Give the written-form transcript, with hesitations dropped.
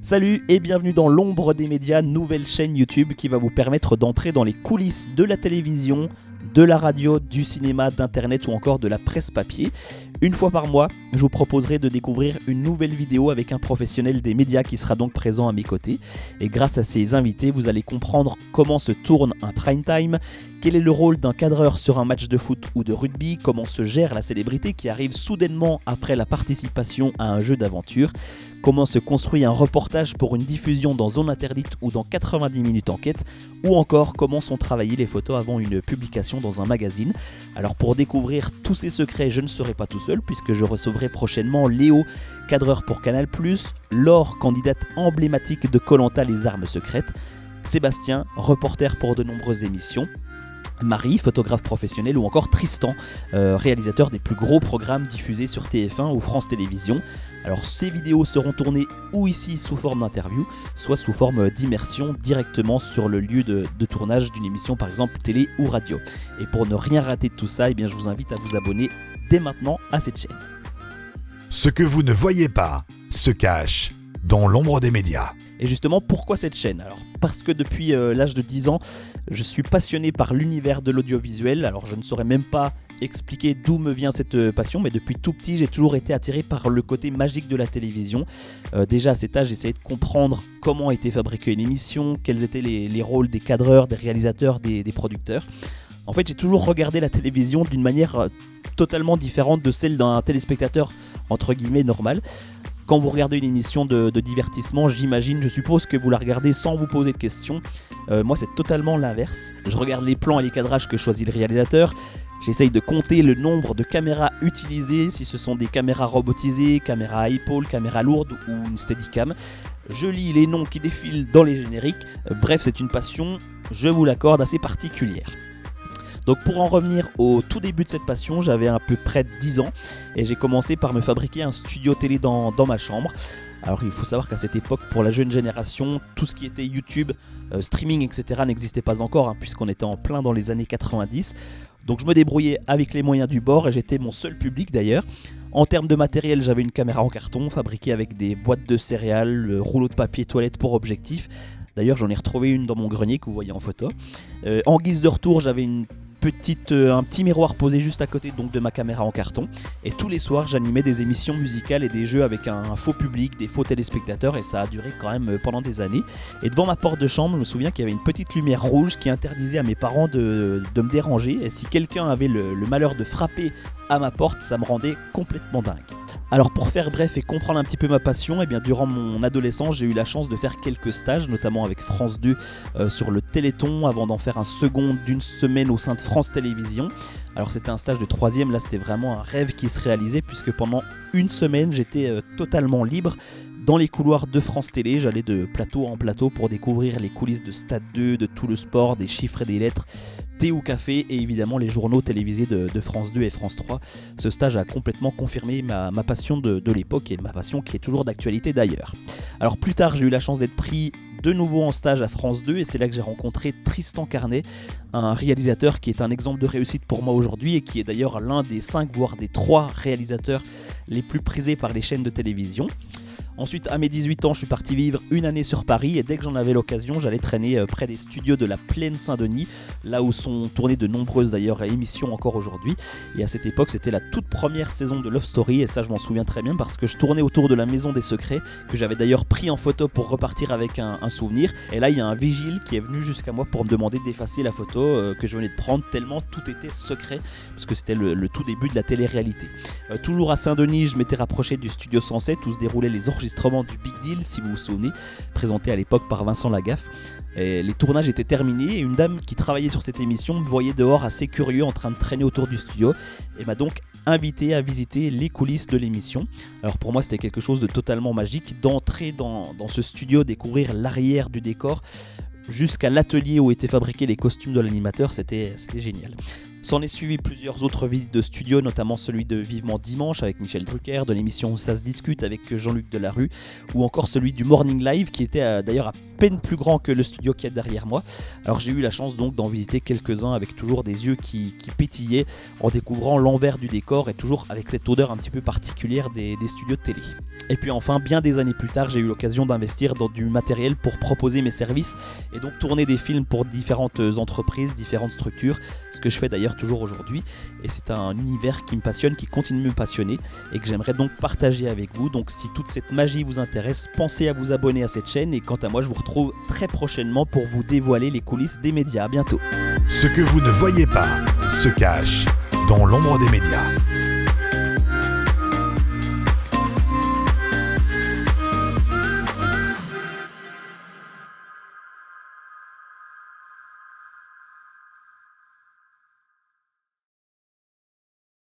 Salut et bienvenue dans l'ombre des médias, nouvelle chaîne YouTube qui va vous permettre d'entrer dans les coulisses de la télévision, de la radio, du cinéma, d'internet ou encore de la presse papier. Une fois par mois, je vous proposerai de découvrir une nouvelle vidéo avec un professionnel des médias qui sera donc présent à mes côtés. Et grâce à ces invités, vous allez comprendre comment se tourne un prime time, quel est le rôle d'un cadreur sur un match de foot ou de rugby, comment se gère la célébrité qui arrive soudainement après la participation à un jeu d'aventure, comment se construit un reportage pour une diffusion dans Zone Interdite ou dans 90 minutes enquête, ou encore comment sont travaillées les photos avant une publication dans un magazine. Alors pour découvrir tous ces secrets, je ne serai pas tout seul puisque je recevrai prochainement Léo, cadreur pour Canal+, Laure, candidate emblématique de Koh-Lanta les armes secrètes, Sébastien, reporter pour de nombreuses émissions, Marie, photographe professionnelle, ou encore Tristan, réalisateur des plus gros programmes diffusés sur TF1 ou France Télévisions. Alors ces vidéos seront tournées ou ici sous forme d'interview, soit sous forme d'immersion directement sur le lieu de tournage d'une émission par exemple télé ou radio. Et pour ne rien rater de tout ça, je vous invite à vous abonner dès maintenant à cette chaîne. Ce que vous ne voyez pas se cache dans l'ombre des médias. Et justement, pourquoi cette chaîne ? Alors, parce que depuis l'âge de 10 ans, je suis passionné par l'univers de l'audiovisuel. Alors, je ne saurais même pas expliquer d'où me vient cette passion, mais depuis tout petit, j'ai toujours été attiré par le côté magique de la télévision. Déjà à cet âge, j'essayais de comprendre comment était fabriquée une émission, quels étaient les rôles des cadreurs, des réalisateurs, des producteurs. En fait, j'ai toujours regardé la télévision d'une manière totalement différente de celle d'un téléspectateur, entre guillemets, normal. Quand vous regardez une émission de divertissement, je suppose que vous la regardez sans vous poser de questions. Moi, c'est totalement l'inverse. Je regarde les plans et les cadrages que choisit le réalisateur. J'essaye de compter le nombre de caméras utilisées, si ce sont des caméras robotisées, caméras à épaule, caméras lourdes ou une steadicam. Je lis les noms qui défilent dans les génériques. Bref, c'est une passion, je vous l'accorde, assez particulière. Donc pour en revenir au tout début de cette passion, j'avais à peu près 10 ans et j'ai commencé par me fabriquer un studio télé dans ma chambre. Alors il faut savoir qu'à cette époque, pour la jeune génération, tout ce qui était YouTube, streaming, etc. n'existait pas encore puisqu'on était en plein dans les années 90. Donc je me débrouillais avec les moyens du bord et j'étais mon seul public d'ailleurs. En termes de matériel, j'avais une caméra en carton fabriquée avec des boîtes de céréales, le rouleau de papier toilette pour objectif. D'ailleurs j'en ai retrouvé une dans mon grenier que vous voyez en photo. En guise de retour, j'avais un petit miroir posé juste à côté donc de ma caméra en carton, et tous les soirs j'animais des émissions musicales et des jeux avec un faux public, des faux téléspectateurs, et ça a duré quand même pendant des années. Et devant ma porte de chambre, je me souviens qu'il y avait une petite lumière rouge qui interdisait à mes parents de me déranger, et si quelqu'un avait le malheur de frapper à ma porte, ça me rendait complètement dingue. Alors pour faire bref et comprendre un petit peu ma passion, durant mon adolescence, j'ai eu la chance de faire quelques stages, notamment avec France 2 sur le Téléthon, avant d'en faire un second d'une semaine au sein de France Télévisions. Alors c'était un stage de 3e, là c'était vraiment un rêve qui se réalisait puisque pendant une semaine j'étais totalement libre. Dans les couloirs de France Télé, j'allais de plateau en plateau pour découvrir les coulisses de Stade 2, de tout le sport, des chiffres et des lettres, thé ou café et évidemment les journaux télévisés de France 2 et France 3. Ce stage a complètement confirmé ma passion de l'époque et ma passion qui est toujours d'actualité d'ailleurs. Alors plus tard, j'ai eu la chance d'être pris de nouveau en stage à France 2 et c'est là que j'ai rencontré Tristan Carnet, un réalisateur qui est un exemple de réussite pour moi aujourd'hui et qui est d'ailleurs l'un des 5 voire des 3 réalisateurs les plus prisés par les chaînes de télévision. Ensuite, à mes 18 ans, je suis parti vivre une année sur Paris et dès que j'en avais l'occasion, j'allais traîner près des studios de la Plaine Saint-Denis, là où sont tournées de nombreuses d'ailleurs émissions encore aujourd'hui. Et à cette époque, c'était la toute première saison de Love Story et ça, je m'en souviens très bien parce que je tournais autour de la Maison des Secrets, que j'avais d'ailleurs pris en photo pour repartir avec un souvenir. Et là, il y a un vigile qui est venu jusqu'à moi pour me demander d'effacer la photo que je venais de prendre tellement tout était secret, parce que c'était le tout début de la télé-réalité. Toujours à Saint-Denis, je m'étais rapproché du studio 107 où se déroulaient les enregistrements du Big Deal, si vous vous souvenez, présenté à l'époque par Vincent Lagaffe. Et les tournages étaient terminés et une dame qui travaillait sur cette émission me voyait dehors assez curieux en train de traîner autour du studio et m'a donc invité à visiter les coulisses de l'émission. Alors pour moi c'était quelque chose de totalement magique d'entrer dans ce studio, découvrir l'arrière du décor jusqu'à l'atelier où étaient fabriqués les costumes de l'animateur, c'était génial. S'en est suivi plusieurs autres visites de studio, notamment celui de Vivement Dimanche avec Michel Drucker, de l'émission Ça se discute avec Jean-Luc Delarue, ou encore celui du Morning Live qui était d'ailleurs à peine plus grand que le studio qui est derrière moi. Alors j'ai eu la chance donc d'en visiter quelques-uns avec toujours des yeux qui pétillaient en découvrant l'envers du décor et toujours avec cette odeur un petit peu particulière des studios de télé. Et puis enfin, bien des années plus tard, j'ai eu l'occasion d'investir dans du matériel pour proposer mes services et donc tourner des films pour différentes entreprises, différentes structures, ce que je fais d'ailleurs toujours aujourd'hui. Et c'est un univers qui me passionne, qui continue de me passionner et que j'aimerais donc partager avec vous. Donc si toute cette magie vous intéresse, pensez à vous abonner à cette chaîne et quant à moi, je vous retrouve très prochainement pour vous dévoiler les coulisses des médias. À bientôt. Ce que vous ne voyez pas se cache dans l'ombre des médias.